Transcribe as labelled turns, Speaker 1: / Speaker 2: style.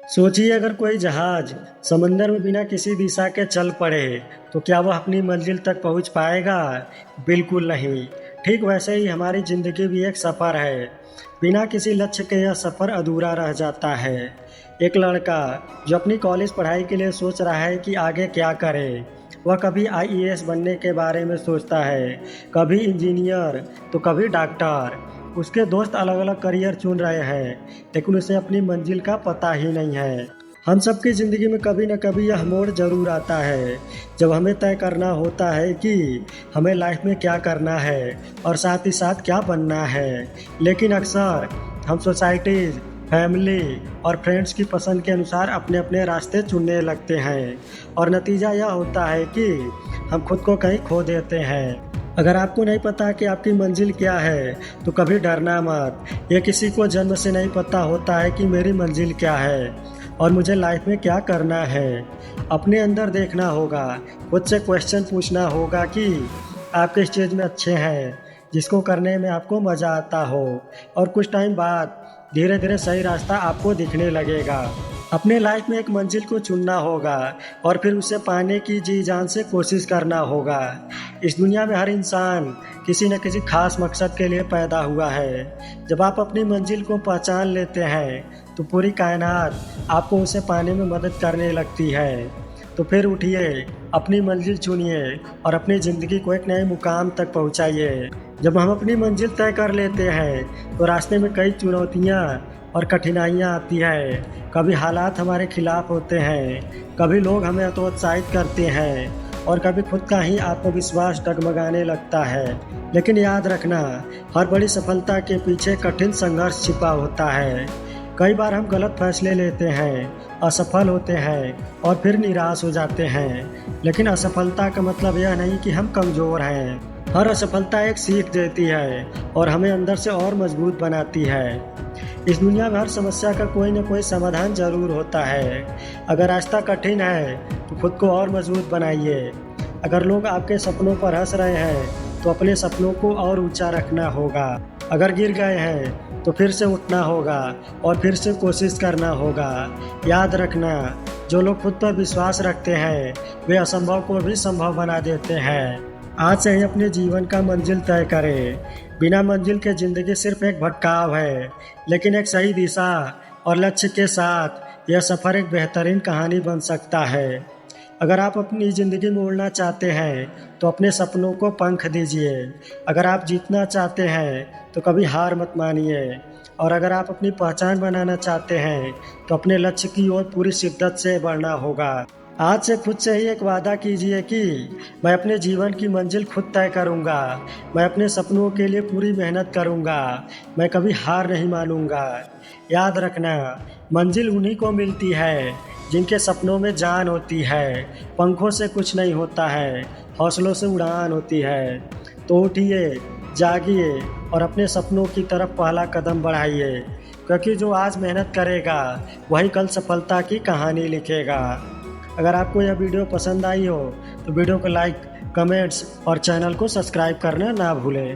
Speaker 1: सोचिए अगर कोई जहाज समंदर में बिना किसी दिशा के चल पड़े तो क्या वह अपनी मंजिल तक पहुंच पाएगा? बिल्कुल नहीं। ठीक वैसे ही हमारी ज़िंदगी भी एक सफ़र है। बिना किसी लक्ष्य के यह सफ़र अधूरा रह जाता है। एक लड़का जो अपनी कॉलेज पढ़ाई के लिए सोच रहा है कि आगे क्या करे, वह कभी आईएएस बनने के बारे में सोचता है, कभी इंजीनियर तो कभी डॉक्टर। उसके दोस्त अलग अलग करियर चुन रहे हैं, लेकिन उसे अपनी मंजिल का पता ही नहीं है। हम सबकी ज़िंदगी में कभी न कभी यह मोड़ ज़रूर आता है जब हमें तय करना होता है कि हमें लाइफ में क्या करना है और साथ ही साथ क्या बनना है। लेकिन अक्सर हम सोसाइटीज़, फैमिली और फ्रेंड्स की पसंद के अनुसार अपने अपने रास्ते चुनने लगते हैं और नतीजा यह होता है कि हम खुद को कहीं खो देते हैं। अगर आपको नहीं पता कि आपकी मंजिल क्या है तो कभी डरना मत। यह किसी को जन्म से नहीं पता होता है कि मेरी मंजिल क्या है और मुझे लाइफ में क्या करना है। अपने अंदर देखना होगा, खुद से क्वेश्चन पूछना होगा कि आप किस चीज़ में अच्छे हैं, जिसको करने में आपको मज़ा आता हो, और कुछ टाइम बाद धीरे धीरे सही रास्ता आपको दिखने लगेगा। अपने लाइफ में एक मंजिल को चुनना होगा और फिर उसे पाने की जी जान से कोशिश करना होगा। इस दुनिया में हर इंसान किसी न किसी खास मकसद के लिए पैदा हुआ है। जब आप अपनी मंजिल को पहचान लेते हैं तो पूरी कायनात आपको उसे पाने में मदद करने लगती है। तो फिर उठिए, अपनी मंजिल चुनिए और अपनी ज़िंदगी को एक नए मुकाम तक पहुंचाइए। जब हम अपनी मंजिल तय कर लेते हैं तो रास्ते में कई चुनौतियां और कठिनाइयां आती है। कभी हालात हमारे खिलाफ होते हैं, कभी लोग हमें हतोत्साहित करते हैं और कभी खुद का ही आत्मविश्वास डगमगाने लगता है। लेकिन याद रखना, हर बड़ी सफलता के पीछे कठिन संघर्ष छिपा होता है। कई बार हम गलत फैसले लेते हैं, असफल होते हैं और फिर निराश हो जाते हैं। लेकिन असफलता का मतलब यह नहीं कि हम कमज़ोर हैं। हर असफलता एक सीख देती है और हमें अंदर से और मजबूत बनाती है। इस दुनिया में हर समस्या का कोई न कोई समाधान ज़रूर होता है। अगर रास्ता कठिन है तो खुद को और मजबूत बनाइए। अगर लोग आपके सपनों पर हंस रहे हैं तो अपने सपनों को और ऊंचा रखना होगा। अगर गिर गए हैं तो फिर से उठना होगा और फिर से कोशिश करना होगा। याद रखना, जो लोग खुद पर विश्वास रखते हैं वे असंभव को भी संभव बना देते हैं। आज से ही अपने जीवन का मंजिल तय करें। बिना मंजिल के ज़िंदगी सिर्फ एक भटकाव है, लेकिन एक सही दिशा और लक्ष्य के साथ यह सफ़र एक बेहतरीन कहानी बन सकता है। अगर आप अपनी ज़िंदगी में उड़ना चाहते हैं तो अपने सपनों को पंख दीजिए। अगर आप जीतना चाहते हैं तो कभी हार मत मानिए, और अगर आप अपनी पहचान बनाना चाहते हैं तो अपने लक्ष्य की ओर पूरी शिद्दत से बढ़ना होगा। आज से खुद से ही एक वादा कीजिए कि मैं अपने जीवन की मंजिल खुद तय करूंगा। मैं अपने सपनों के लिए पूरी मेहनत करूंगा। मैं कभी हार नहीं मानूंगा। याद रखना, मंजिल उन्हीं को मिलती है जिनके सपनों में जान होती है। पंखों से कुछ नहीं होता है, हौसलों से उड़ान होती है। तो उठिए, जागिए और अपने सपनों की तरफ पहला कदम बढ़ाइए, क्योंकि जो आज मेहनत करेगा वही कल सफलता की कहानी लिखेगा। अगर आपको यह वीडियो पसंद आई हो तो वीडियो को लाइक, कमेंट्स और चैनल को सब्सक्राइब करना ना भूलें।